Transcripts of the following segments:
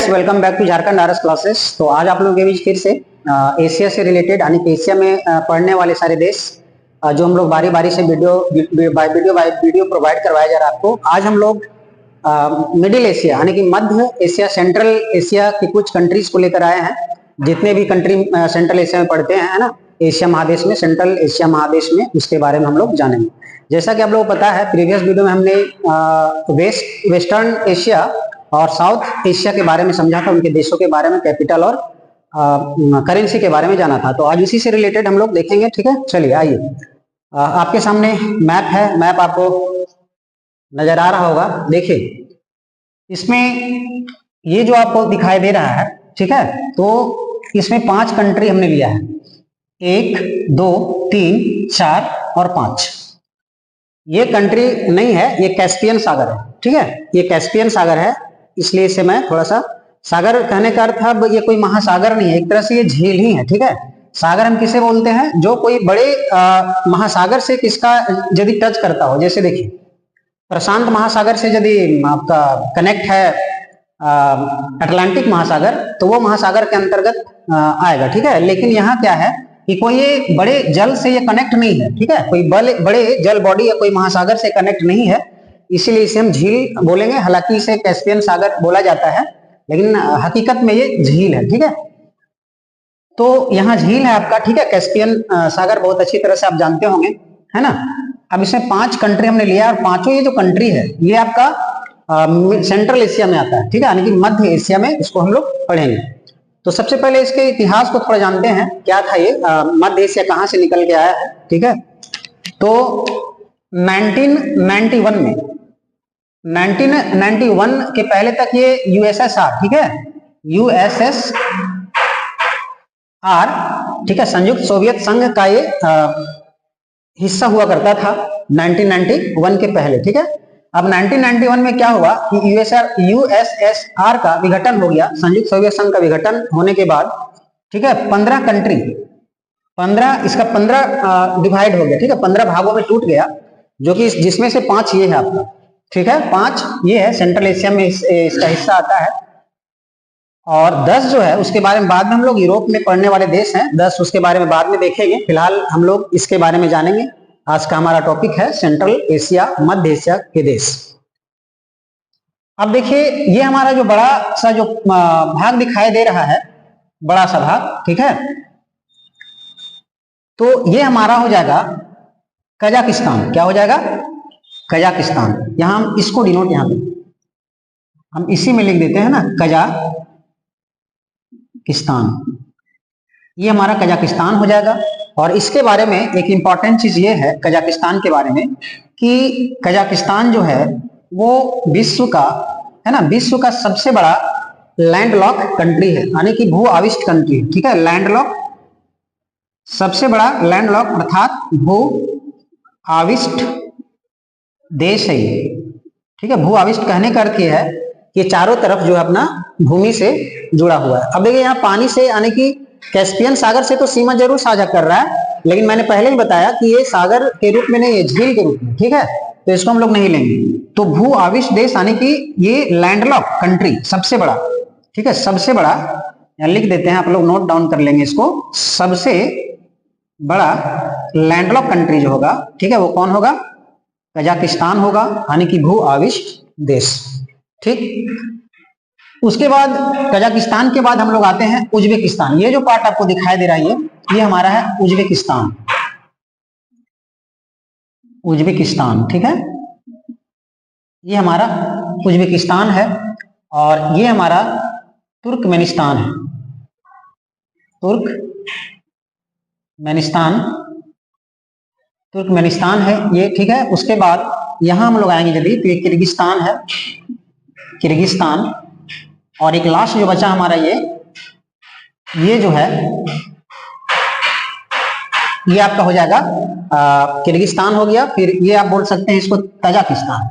Friends, welcome back to Jharkhand RS classes. तो आज आप लोगों के बीच फिर से एशिया से रिलेटेड यानी कि एशिया में पढ़ने वाले सारे देश जो हम लोग बारी बारी से वीडियो प्रोवाइड करवाया जा रहा है आपको। आज हम लोग मिडिल एशिया यानी कि मध्य एशिया, सेंट्रल एशिया की कुछ कंट्रीज को लेकर आए हैं। जितने भी कंट्री सेंट्रल एशिया में पढ़ते हैं, है ना, एशिया महादेश में, सेंट्रल एशिया महादेश में, उसके बारे में हम लोग जानेंगे। जैसा कि आप लोगों को पता है, प्रीवियस वीडियो में हमने वेस्टर्न एशिया और साउथ एशिया के बारे में समझा था, उनके देशों के बारे में, कैपिटल और करेंसी के बारे में जाना था। तो आज इसी से रिलेटेड हम लोग देखेंगे। ठीक है, चलिए आइए। आपके सामने मैप है, मैप आपको नजर आ रहा होगा। देखिए, इसमें ये जो आपको दिखाई दे रहा है, ठीक है, तो इसमें 5 कंट्री हमने लिया है। 1, 2, 3, 4 और 5। ये कंट्री नहीं है, ये कैस्पियन सागर है। ठीक है, ये कैस्पियन सागर है, इसलिए इसे मैं थोड़ा सा, सागर कहने का अर्थ अब ये कोई महासागर नहीं है, एक तरह से ये झील ही है। ठीक है, सागर हम किसे बोलते हैं? जो कोई बड़े महासागर से किसका यदि टच करता हो। जैसे देखिए, प्रशांत महासागर से यदि आपका कनेक्ट है अटलांटिक महासागर, तो वो महासागर के अंतर्गत आएगा। ठीक है, लेकिन यहाँ क्या है कि कोई ये बड़े जल से ये कनेक्ट नहीं है। ठीक है, कोई बड़े जल बॉडी या कोई महासागर से कनेक्ट नहीं है, इसीलिए इसे हम झील बोलेंगे। हालांकि इसे कैस्पियन सागर बोला जाता है, लेकिन हकीकत में ये झील है। ठीक है, तो यहाँ झील है आपका। ठीक है, कैस्पियन सागर बहुत अच्छी तरह से आप जानते होंगे, है ना। अब इसमें 5 कंट्री हमने लिया और पांचों ये जो कंट्री है ये आपका सेंट्रल एशिया में आता है। ठीक है, यानी कि मध्य एशिया में इसको हम लोग पढ़ेंगे। तो सबसे पहले इसके इतिहास को थोड़ा जानते हैं, क्या था ये, मध्य एशिया कहाँ से निकल के आया है। ठीक है, तो 1991 में, 1991 के पहले तक ये यूएसएसआर, ठीक है, यूएसएसआर, ठीक है, संयुक्त सोवियत संघ का ये हिस्सा हुआ करता था 1991 के पहले। ठीक है, अब 1991 में क्या हुआ कि यूएसएसआर का विघटन हो गया, संयुक्त सोवियत संघ का विघटन होने के बाद, ठीक है, 15 कंट्री, 15 डिवाइड हो गया। ठीक है, 15 भागों में टूट गया, जो कि जिसमें से 5 ये है आपका। ठीक है, 5 ये है, सेंट्रल एशिया में इसका हिस्सा आता है। और 10 जो है उसके बारे में बाद में हम लोग यूरोप में पढ़ने वाले देश हैं, 10 उसके बारे में बाद में देखेंगे। फिलहाल हम लोग इसके बारे में जानेंगे। आज का हमारा टॉपिक है सेंट्रल एशिया, मध्य एशिया के देश। अब देखिए, ये हमारा जो बड़ा सा जो भाग दिखाई दे रहा है, बड़ा सा भाग, ठीक है, तो ये हमारा हो जाएगा कजाकिस्तान। क्या हो जाएगा? कजाकिस्तान। यहां हम इसको डिनोट, यहां पे हम इसी में लिख देते हैं ना, कजाकिस्तान। ये हमारा कजाकिस्तान हो जाएगा। और इसके बारे में एक इंपॉर्टेंट चीज ये है कजाकिस्तान के बारे में, कि कजाकिस्तान जो है वो विश्व का, है ना, विश्व का सबसे बड़ा लैंडलॉक कंट्री है, यानी कि भू आविष्ट कंट्री। ठीक है, लैंडलॉक, सबसे बड़ा लैंडलॉक अर्थात भू आविष्ट देश है ये। ठीक है, भू आविष्ट कहने का अर्थ ये है कि चारों तरफ जो है अपना भूमि से जुड़ा हुआ है। अब देखिए, यहाँ पानी से, यानी कि कैस्पियन सागर से तो सीमा जरूर साझा कर रहा है, लेकिन मैंने पहले ही बताया कि ये सागर के रूप में नहीं है, झील के रूप में। ठीक है, तो इसको हम लोग नहीं लेंगे। तो भू आविष्ट देश यानी कि ये लैंडलॉक कंट्री, सबसे बड़ा। ठीक है, सबसे बड़ा, यहाँ लिख देते हैं, आप लोग नोट डाउन कर लेंगे इसको। सबसे बड़ा लैंडलॉक कंट्री जो होगा, ठीक है, वो कौन होगा? कजाकिस्तान होगा, यानी कि भू आविष्ट देश। ठीक, उसके बाद कजाकिस्तान के बाद हम लोग आते हैं उज्बेकिस्तान। ये जो पार्ट आपको दिखाई दे रहा है ये हमारा है उज्बेकिस्तान। उज्बेकिस्तान, ठीक है, ये हमारा उज्बेकिस्तान है। और ये हमारा तुर्कमेनिस्तान है, तुर्कमेनिस्तान है ये। ठीक है, उसके बाद यहां हम लोग आएंगे यदि, तो ये किर्गिस्तान है, किर्गिस्तान। और एक लास्ट जो बचा हमारा ये जो है, ये आपका हो जाएगा किर्गिस्तान हो गया। फिर ये आप बोल सकते हैं इसको तजाकिस्तान,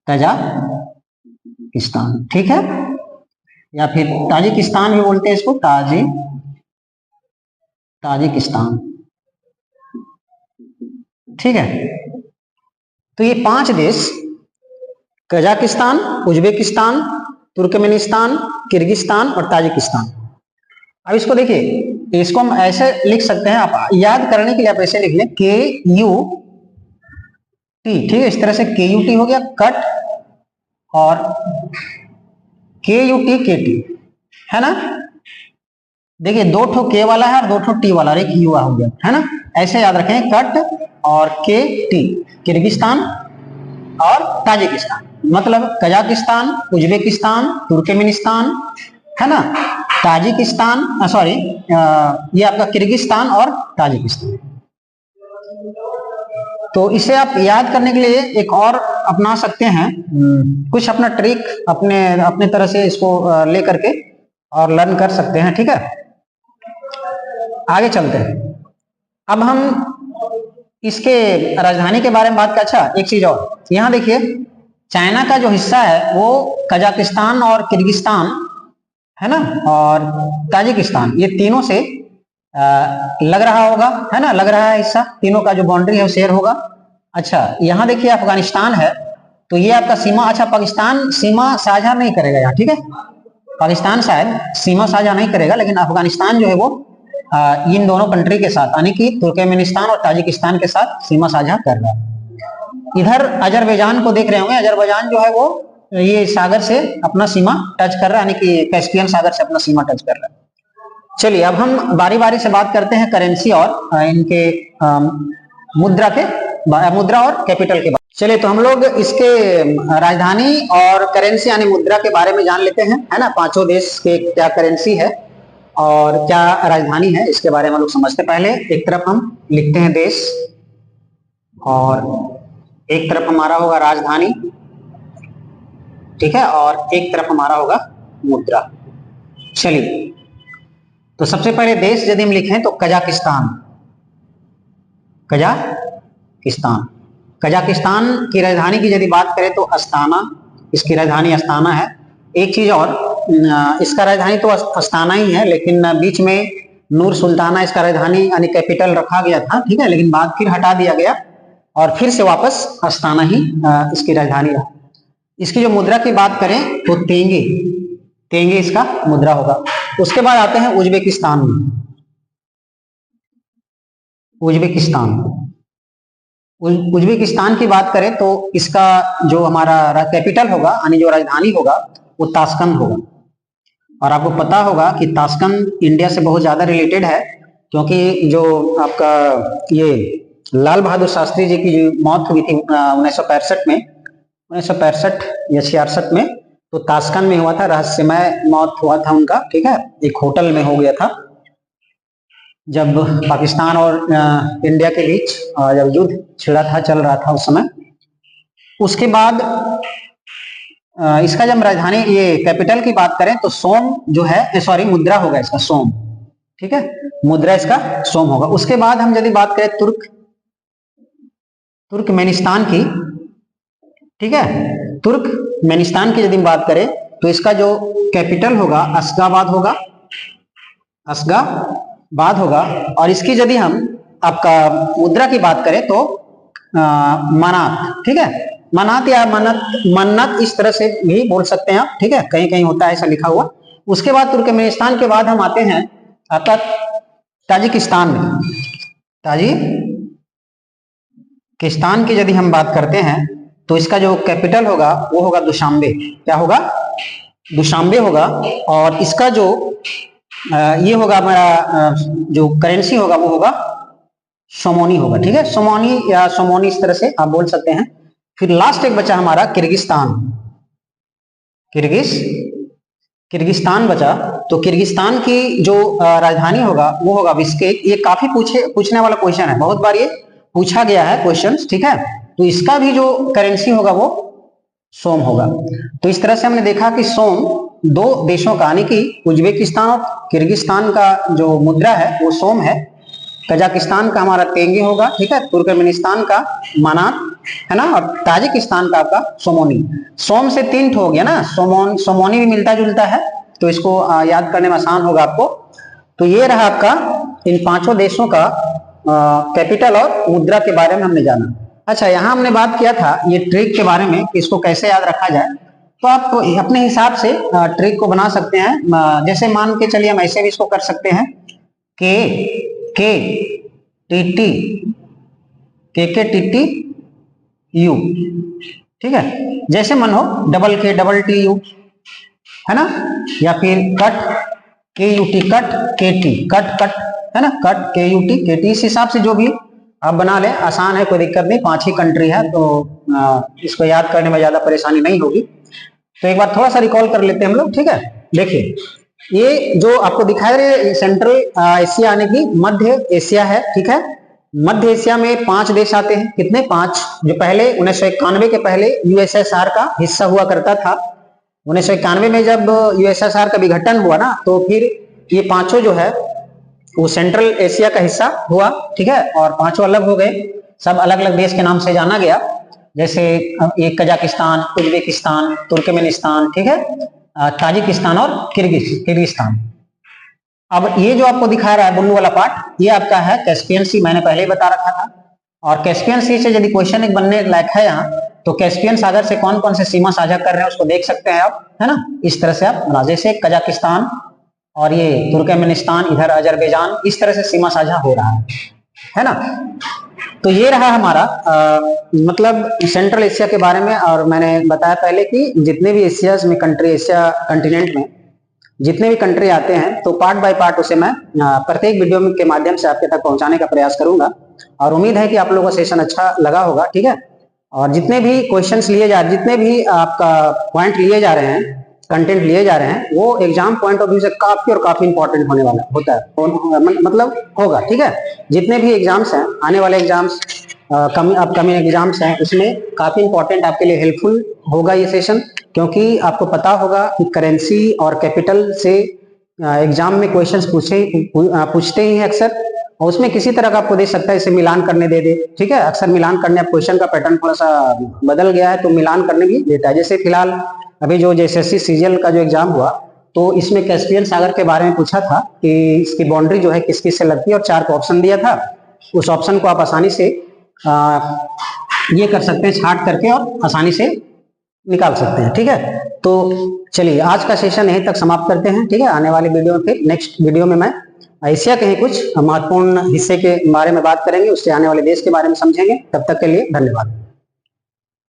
तजाकिस्तान, ठीक है, या फिर ताजिकिस्तान भी बोलते हैं इसको, ताजिकिस्तान। ठीक है, तो ये 5 देश, कजाकिस्तान, उज्बेकिस्तान, तुर्कमेनिस्तान, किर्गिस्तान और ताजिकिस्तान। अब इसको देखिए, इसको हम ऐसे लिख सकते हैं, आप याद करने के लिए आप ऐसे लिख लें KUT, ठीक है, इस तरह से KUT हो गया कट, और KUT KT, है ना। देखिए 2 ठो K वाला है और 2 ठो T वाला, और एक U हो गया, है ना। ऐसे याद रखें, कट और KT, किर्गिस्तान और ताजिकिस्तान, मतलब कजाकिस्तान, उज्बेकिस्तान, तुर्कमेनिस्तान, है ना, ताजिकिस्तान, सॉरी ये आपका किर्गिस्तान और ताजिकिस्तान। तो इसे आप याद करने के लिए एक और अपना सकते हैं, कुछ अपना ट्रिक अपने तरह से इसको ले करके और लर्न कर सकते हैं, ठीक है। आगे चलते हैं। अब हम इसके राजधानी के बारे में बात कर। अच्छा एक चीज और, यहाँ देखिए चाइना का जो हिस्सा है वो कजाकिस्तान और किर्गिस्तान, है ना, और ताजिकिस्तान, ये तीनों से लग रहा होगा, है ना, लग रहा है हिस्सा, तीनों का जो बाउंड्री है वो शेयर होगा। अच्छा यहाँ देखिए अफगानिस्तान है, तो ये आपका सीमा, अच्छा पाकिस्तान सीमा साझा नहीं करेगा यहाँ, ठीक है, पाकिस्तान शायद सीमा साझा नहीं करेगा, लेकिन अफगानिस्तान जो है वो इन दोनों कंट्री के साथ, यानी कि तुर्कमेनिस्तान और ताजिकिस्तान के साथ सीमा साझा कर रहा है। इधर अजरबैजान को देख रहे होंगे, अजरबैजान जो है वो ये सागर से अपना सीमा टच कर रहा है, यानी कि कैस्पियन सागर से अपना सीमा टच कर रहा है। चलिए अब हम बारी बारी से बात करते हैं करेंसी और इनके मुद्रा और कैपिटल के बारे में। चलिए तो हम लोग इसके राजधानी और करेंसी यानी मुद्रा के बारे में जान लेते हैं, है ना, पांचों देश के क्या करेंसी है और क्या राजधानी है, इसके बारे में हम लोग समझते। पहले एक तरफ हम लिखते हैं देश, और एक तरफ हमारा होगा राजधानी, ठीक है, और एक तरफ हमारा होगा मुद्रा। चलिए तो सबसे पहले देश यदि हम लिखें तो कजाकिस्तान, कजाकिस्तान की राजधानी की यदि बात करें तो अस्ताना, इसकी राजधानी अस्ताना है। एक चीज और, इसका राजधानी तो अस्ताना ही है, लेकिन बीच में नूर सुल्ताना इसका राजधानी यानी कैपिटल रखा गया था, ठीक है, लेकिन बाद फिर हटा दिया गया और फिर से वापस अस्ताना ही इसकी राजधानी रहा। इसकी जो मुद्रा की बात करें तो तेंगे इसका मुद्रा होगा। उसके बाद आते हैं उज्बेकिस्तान में। उज्बेकिस्तान की बात करें तो इसका जो हमारा कैपिटल होगा यानी जो राजधानी होगा वो ताशकंद होगा। और आपको पता होगा कि ताशकंद इंडिया से बहुत ज्यादा रिलेटेड है, क्योंकि जो आपका ये लाल बहादुर शास्त्री जी की जो मौत हुई थी 1965 में, 1965 या 66 में, तो ताशकंद में हुआ था, रहस्यमय मौत हुआ था उनका, ठीक है, एक होटल में हो गया था जब पाकिस्तान और इंडिया के बीच जब युद्ध छिड़ा था, चल रहा था उस समय। उसके बाद इसका जब राजधानी ये कैपिटल की बात करें तो सोम जो है, सॉरी मुद्रा होगा इसका सोम, ठीक है, मुद्रा इसका सोम होगा। उसके बाद हम यदि बात करें तुर्कमेनिस्तान की, ठीक है, तुर्कमेनिस्तान की यदि बात करें तो इसका जो कैपिटल होगा अशगाबाद होगा। और इसकी यदि हम आपका मुद्रा की बात करें तो मनात, ठीक है, मनात या मन्नत इस तरह से भी बोल सकते हैं आप, ठीक है, कहीं कहीं होता है ऐसा लिखा हुआ। उसके बाद तुर्कमेनिस्तान के बाद हम आते हैं आपका ताजिकिस्तान में। ताजिकिस्तान की यदि हम बात करते हैं तो इसका जो कैपिटल होगा वो होगा दुशांबे। क्या होगा? दुशांबे होगा। और इसका जो ये होगा हमारा जो करेंसी होगा वो होगा सोमोनी होगा, ठीक है, सोमोनी या सोमोनी इस तरह से आप बोल सकते हैं। फिर लास्ट एक बचा हमारा किर्गिस्तान बचा। तो किर्गिस्तान की जो राजधानी होगा वो होगा बिश्केक। ये काफी पूछने वाला क्वेश्चन है, बहुत बार ये पूछा गया है क्वेश्चन, ठीक है। तो इसका भी जो करेंसी होगा वो सोम होगा। तो इस तरह से हमने देखा कि सोम दो देशों का यानी कि उज्बेकिस्तान और किर्गिस्तान का जो मुद्रा है वो सोम है। कजाकिस्तान का हमारा तेंगे होगा, ठीक है, तुर्कमेनिस्तान का मनात है ना, और ताजिकिस्तान का आपका सोमोनी। सोम से 3 हो गया ना, सोमोनी भी मिलता जुलता है, तो इसको याद करने में आसान होगा आपको। तो ये रहा आपका इन 5 देशों का कैपिटल और मुद्रा के बारे में हमने जाना। अच्छा, यहाँ हमने बात किया था ये ट्रिक के बारे में कि इसको कैसे याद रखा जाए। तो आप अपने हिसाब से ट्रिक को बना सकते हैं। जैसे मान के चलिए हम ऐसे भी इसको कर सकते हैं, के के टी टी के टी टी यू, ठीक है। जैसे मन हो, डबल के डबल टी यू, है ना, या फिर कट के यू टी कट के टी कट कट, है ना, कट के यू टी के टी। इस हिसाब से जो भी आप बना ले, आसान है, कोई दिक्कत नहीं। 5 ही कंट्री है तो इसको याद करने में ज्यादा परेशानी नहीं होगी। तो एक बार थोड़ा सा रिकॉल कर लेते हैं हम लोग, ठीक है। देखिए, ये जो आपको दिखाई दे रहे सेंट्रल एशिया यानी कि मध्य एशिया है, ठीक है। मध्य एशिया में 5 देश आते हैं। कितने? 5, जो पहले 1991 के पहले यूएसएसआर का हिस्सा हुआ करता था। 1991 में जब यूएसएसआर का विघटन हुआ ना, तो फिर ये 5 जो है वो सेंट्रल एशिया का हिस्सा हुआ, ठीक है। और 5 अलग हो गए, सब अलग अलग देश के नाम से जाना गया। जैसे एक कजाकिस्तान, उज्बेकिस्तान, तुर्कमेनिस्तान, ठीक है, ताजिकिस्तान और किर्गिस्तान। अब ये जो आपको दिखा रहा है ब्लू वाला पार्ट, ये आपका है कैस्पियन सी, मैंने पहले ही बता रखा था। और कैस्पियन सी से यदि क्वेश्चन एक बनने लायक है यहाँ, तो कैस्पियन सागर से कौन कौन से सीमा साझा कर रहे हैं उसको देख सकते हैं आप, है ना। इस तरह से आप बना, जैसे कजाकिस्तान और ये तुर्कमेनिस्तान, इधर अजरबैजान, इस तरह से सीमा साझा हो रहा है ना। तो ये रहा हमारा मतलब सेंट्रल एशिया के बारे में। और मैंने बताया पहले कि जितने भी एशियाज में कंट्री, एशिया कंटिनेंट में जितने भी कंट्री आते हैं, तो पार्ट बाय पार्ट उसे मैं प्रत्येक वीडियो के माध्यम से आपके तक पहुंचाने का प्रयास करूंगा। और उम्मीद है कि आप लोगों को सेशन अच्छा लगा होगा, ठीक है। और जितने भी क्वेश्चंस लिए जा रहे, जितने भी आपका पॉइंट लिए जा रहे हैं, कंटेंट लिए जा रहे हैं, वो एग्जाम पॉइंट ऑफ व्यू से काफी और काफी इंपॉर्टेंट होने वाला होता है, मतलब होगा, ठीक है। जितने भी एग्जाम्स हैं, आने वाले एग्जाम्स, अपकमिंग एग्जाम्स हैं, उसमें काफी इंपॉर्टेंट आपके लिए हेल्पफुल होगा ये सेशन। क्योंकि आपको पता होगा कि करेंसी और कैपिटल से एग्जाम में क्वेश्चंस पूछते ही हैं अक्सर, और उसमें किसी तरह का आपको दे सकता है इसे मिलान करने दे दे, ठीक है। अक्सर मिलान करने, क्वेश्चन का पैटर्न थोड़ा सा बदल गया है तो मिलान करने भी देता है। जैसे फिलहाल अभी जो जेएसएससी सीजीएल का जो एग्जाम हुआ, तो इसमें कैस्पियन सागर के बारे में पूछा था कि इसकी बाउंड्री जो है किस किस से लगती है, और 4 ऑप्शन दिया था। उस ऑप्शन को आप आसानी से ये कर सकते हैं, छांट करके और आसानी से निकाल सकते हैं, ठीक है। तो चलिए आज का सेशन यहीं तक समाप्त करते हैं, ठीक है। आने वाले वीडियो में, फिर नेक्स्ट वीडियो में मैं एशिया के ही कुछ महत्वपूर्ण हिस्से के बारे में बात करेंगे, उससे आने वाले देश के बारे में समझेंगे। तब तक के लिए धन्यवाद।